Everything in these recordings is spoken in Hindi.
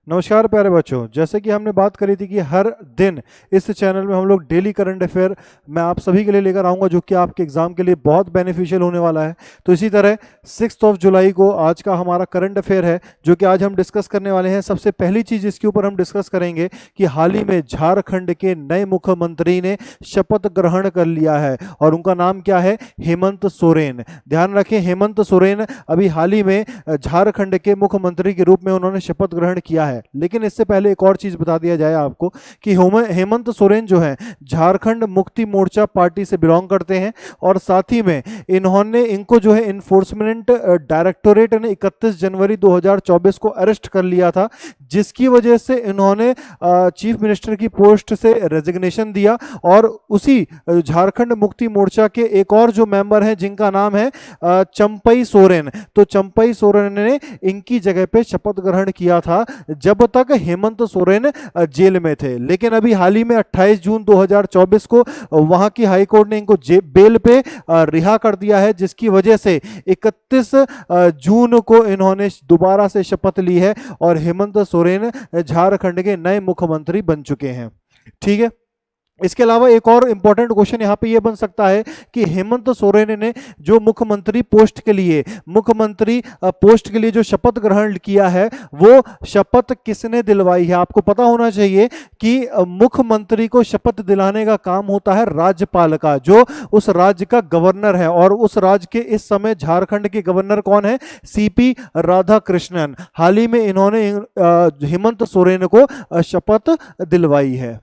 नमस्कार प्यारे बच्चों, जैसे कि हमने बात करी थी कि हर दिन इस चैनल में हम लोग डेली करंट अफेयर मैं आप सभी के लिए लेकर आऊंगा, जो कि आपके एग्जाम के लिए बहुत बेनिफिशियल होने वाला है। तो इसी तरह 6 जुलाई को आज का हमारा करंट अफेयर है, जो कि आज हम डिस्कस करने वाले हैं। सबसे पहली चीज़ इसके ऊपर हम डिस्कस करेंगे कि हाल ही में झारखंड के नए मुख्यमंत्री ने शपथ ग्रहण कर लिया है और उनका नाम क्या है? हेमंत सोरेन। ध्यान रखें, हेमंत सोरेन अभी हाल ही में झारखंड के मुख्यमंत्री के रूप में उन्होंने शपथ ग्रहण किया है। लेकिन इससे पहले एक और चीज बता दिया जाए आपको कि हेमंत सोरेन जो है झारखंड मुक्ति मोर्चा पार्टी से बिलोंग करते हैं और साथ ही में इनको जो है इन्फोर्समेंट डायरेक्टोरेट ने 31 जनवरी 2024 को अरेस्ट कर लिया था, जिसकी वजह से इन्होंने चीफ मिनिस्टर की पोस्ट से रेजिग्नेशन दिया। और उसी झारखंड मुक्ति मोर्चा के एक और जो मेंबर हैं जिनका नाम है चंपई सोरेन, तो चंपई सोरेन ने इनकी जगह पे शपथ ग्रहण किया था जब तक हेमंत सोरेन जेल में थे। लेकिन अभी हाल ही में 28 जून 2024 को वहां की हाई कोर्ट ने इनको बेल पे रिहा कर दिया है, जिसकी वजह से 31 जून को इन्होंने दोबारा से शपथ ली है और हेमंत सोरेन झारखंड के नए मुख्यमंत्री बन चुके हैं। ठीक है, इसके अलावा एक और इंपॉर्टेंट क्वेश्चन यहाँ पे ये बन सकता है कि हेमंत सोरेन ने जो मुख्यमंत्री पोस्ट के लिए जो शपथ ग्रहण किया है, वो शपथ किसने दिलवाई है? आपको पता होना चाहिए कि मुख्यमंत्री को शपथ दिलाने का काम होता है राज्यपाल का, जो उस राज्य का गवर्नर है। और उस राज्य के इस समय झारखंड के गवर्नर कौन है? सीपी राधाकृष्णन। हाल ही में इन्होंने हेमंत सोरेन को शपथ दिलवाई है।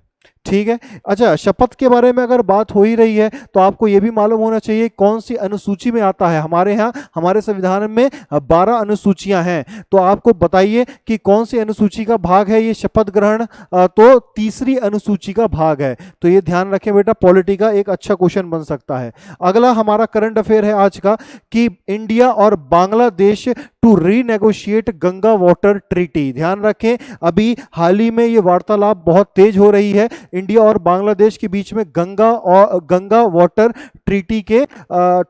ठीक है, अच्छा, शपथ के बारे में अगर बात हो ही रही है तो आपको यह भी मालूम होना चाहिए कौन सी अनुसूची में आता है। हमारे यहाँ हमारे संविधान में 12 अनुसूचियां हैं, तो आपको बताइए कि कौन सी अनुसूची का भाग है ये शपथ ग्रहण? तो तीसरी अनुसूची का भाग है। तो ये ध्यान रखें बेटा, पॉलिटी का एक अच्छा क्वेश्चन बन सकता है। अगला हमारा करंट अफेयर है आज का कि इंडिया और Bangladesh to renegotiate Ganga water treaty. ध्यान रखें, अभी हाल ही में ये वार्तालाप बहुत तेज हो रही है इंडिया और बांग्लादेश के बीच में गंगा वाटर ट्रीटी के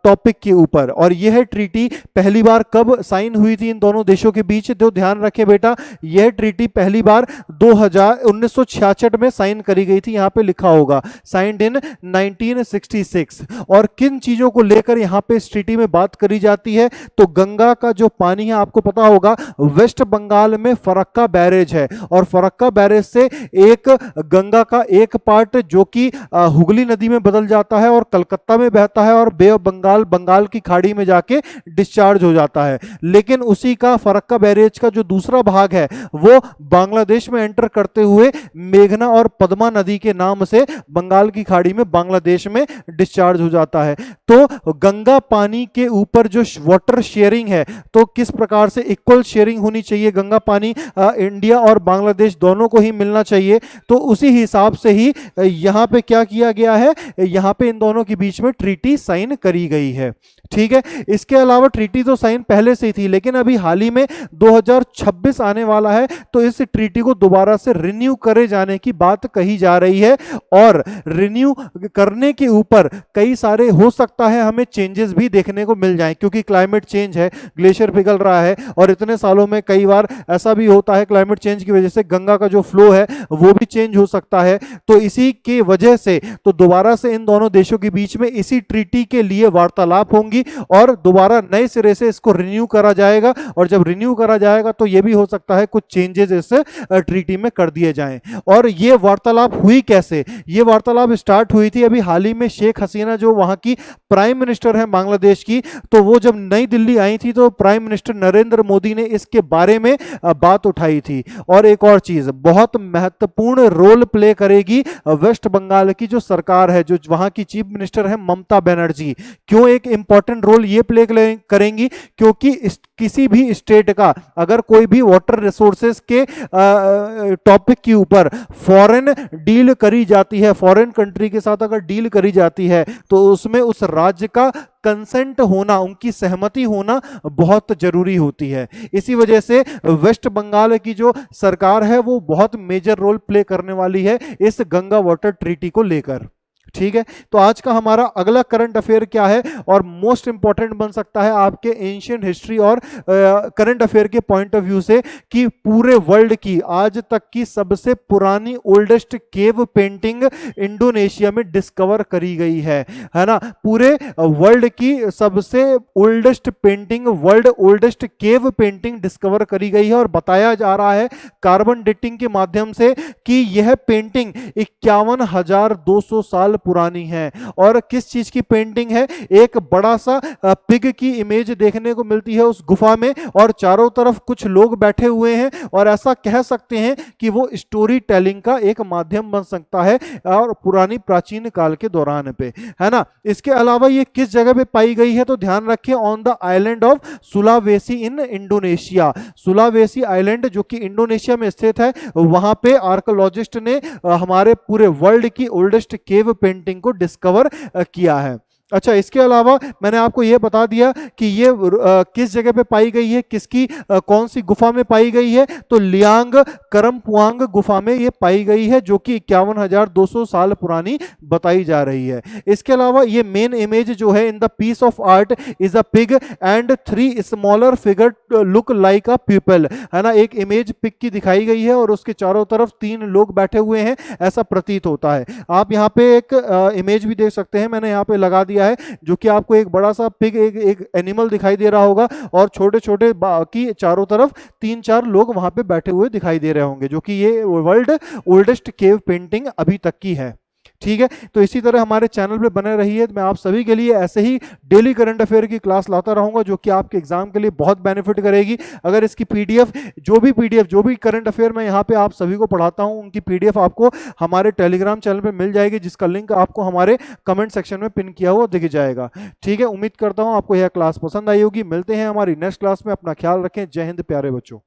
टॉपिक के ऊपर। और यह ट्रीटी पहली बार कब साइन हुई थी इन दोनों देशों के बीच? तो ध्यान रखें बेटा, यह ट्रीटी पहली बार 1966 में साइन करी गई थी। यहां पे लिखा होगा साइंड इन 1966। और किन चीजों को लेकर यहां पे इस ट्रीटी में बात करी जाती है? तो गंगा का जो पानी है, आपको पता होगा वेस्ट बंगाल में फरक्का बैरेज है और फरक्का बैरेज से एक गंगा का एक पार्ट जो कि हुगली नदी में बदल जाता है और कलकत्ता में बहता है और बे ऑफ बंगाल की खाड़ी में जाके डिस्चार्ज हो जाता है। लेकिन उसी का फरक्का बैरेज का जो दूसरा भाग है वो बांग्लादेश में एंटर करते हुए मेघना और पद्मा नदी के नाम से बंगाल की खाड़ी में बांग्लादेश में डिस्चार्ज हो जाता है। तो गंगा पानी के ऊपर जो वाटर शेयरिंग है, तो किस प्रकार से इक्वल शेयरिंग होनी चाहिए? गंगा पानी इंडिया और बांग्लादेश दोनों को ही मिलना चाहिए। तो उसी हिसाब से ही यहां पे क्या किया गया है, यहां पे इन दोनों के बीच में ट्रीटी साइन करी गई है। ठीक है, इसके अलावा ट्रीटी तो साइन पहले से ही थी, लेकिन अभी हाल ही में 2026 आने वाला है, तो इस ट्रीटी को दोबारा से रिन्यू करे जाने की बात कही जा रही है। और रिन्यू करने के ऊपर कई सारे हो सकता है हमें चेंजेस भी देखने को मिल जाएं, क्योंकि क्लाइमेट चेंज है, ग्लेशियर पिघल रहा है और इतने सालों में कई बार ऐसा भी होता है क्लाइमेट चेंज की वजह से गंगा का जो फ्लो है वो भी चेंज हो सकता है। तो इसी की वजह से तो दोबारा से इन दोनों देशों के बीच में इसी ट्रीटी के लिए वार्तालाप होंगी और दोबारा नए सिरे से इसको रिन्यू करा जाएगा। और जब रिन्यू करा जाएगा तो यह भी हो सकता है कुछ चेंजेस इस ट्रीटी में कर दिए जाएं। और ये वार्तालाप हुई कैसे? ये वार्तालाप स्टार्ट हुई थी अभी हाल ही में शेख हसीना, जो वहां की प्राइम मिनिस्टर है बांग्लादेश की, तो वो जब नई दिल्ली आई थी तो प्राइम मिनिस्टर नरेंद्र मोदी ने इसके बारे में बात उठाई थी। और एक और चीज बहुत महत्वपूर्ण रोल प्ले करेगी वेस्ट बंगाल की जो सरकार है, जो वहां की चीफ मिनिस्टर है ममता बनर्जी। क्यों एक इंपॉर्टेंट रोल ये प्ले करेंगी? क्योंकि किसी भी स्टेट का अगर कोई भी वाटर रिसोर्सेज के टॉपिक के ऊपर फॉरेन डील करी जाती है, फॉरेन कंट्री के साथ अगर डील करी जाती है, तो उसमें उस राज्य का कंसेंट होना, उनकी सहमति होना बहुत जरूरी होती है। इसी वजह से वेस्ट बंगाल की जो सरकार है वो बहुत मेजर रोल प्ले करने वाली है इस गंगा वाटर ट्रीटी को लेकर। ठीक है, तो आज का हमारा अगला करंट अफेयर क्या है और मोस्ट इंपॉर्टेंट बन सकता है आपके एंशियंट हिस्ट्री और करंट अफेयर के पॉइंट ऑफ व्यू से, कि पूरे वर्ल्ड की आज तक की सबसे पुरानी ओल्डेस्ट केव पेंटिंग इंडोनेशिया में डिस्कवर करी गई है ना। पूरे वर्ल्ड की सबसे oldest painting, world oldest cave painting discover करी गई है और बताया जा रहा है कार्बन डेटिंग के माध्यम से कि यह पेंटिंग 51,200 साल पुरानी है। और किस चीज की पेंटिंग है? एक बड़ा सा पिग की इमेज देखने को मिलती है उस गुफा में और चारों तरफ कुछ लोग बैठे हुए हैं, और ऐसा कह सकते हैं कि वो स्टोरी टेलिंग का एक माध्यम बन सकता है और पुरानी प्राचीन काल के दौरान पे, है ना। इसके अलावा ये किस जगह पे पाई गई है? तो ध्यान रखिए, on the island of Sulawesi in Indonesia. Sulawesi island जो कि इंडोनेशिया में स्थित है, वहां पे आर्कोलॉजिस्ट ने हमारे पूरे वर्ल्ड की ओल्डेस्ट केव पेंटिंग को डिस्कवर किया है। अच्छा, इसके अलावा मैंने आपको यह बता दिया कि ये किस जगह पे पाई गई है, किसकी कौन सी गुफा में पाई गई है? तो लियांग करमपुआंग गुफा में ये पाई गई है, जो कि 51,200 साल पुरानी बताई जा रही है। इसके अलावा ये मेन इमेज जो है, in the piece of art is a pig and 3 smaller figure look like a people, है ना। एक इमेज पिग की दिखाई गई है और उसके चारों तरफ 3 लोग बैठे हुए हैं, ऐसा प्रतीत होता है। आप यहाँ पे एक इमेज भी देख सकते हैं, मैंने यहाँ पे लगा दिया है, जो कि आपको एक बड़ा सा पिग, एक एनिमल दिखाई दे रहा होगा और छोटे छोटे बाकी चारों तरफ 3-4 लोग वहां पे बैठे हुए दिखाई दे रहे होंगे, जो कि ये वर्ल्ड ओल्डेस्ट केव पेंटिंग अभी तक की है। ठीक है, तो इसी तरह हमारे चैनल पे बने रहिए। मैं आप सभी के लिए ऐसे ही डेली करंट अफेयर की क्लास लाता रहूंगा, जो कि आपके एग्जाम के लिए बहुत बेनिफिट करेगी। अगर इसकी पीडीएफ, जो भी करंट अफेयर मैं यहाँ पे आप सभी को पढ़ाता हूँ, उनकी पीडीएफ आपको हमारे टेलीग्राम चैनल पे मिल जाएगी, जिसका लिंक आपको हमारे कमेंट सेक्शन में पिन किया हुआ दिख जाएगा। ठीक है, उम्मीद करता हूँ आपको यह क्लास पसंद आई होगी। मिलते हैं हमारी नेक्स्ट क्लास में, अपना ख्याल रखें। जय हिंद प्यारे बच्चों।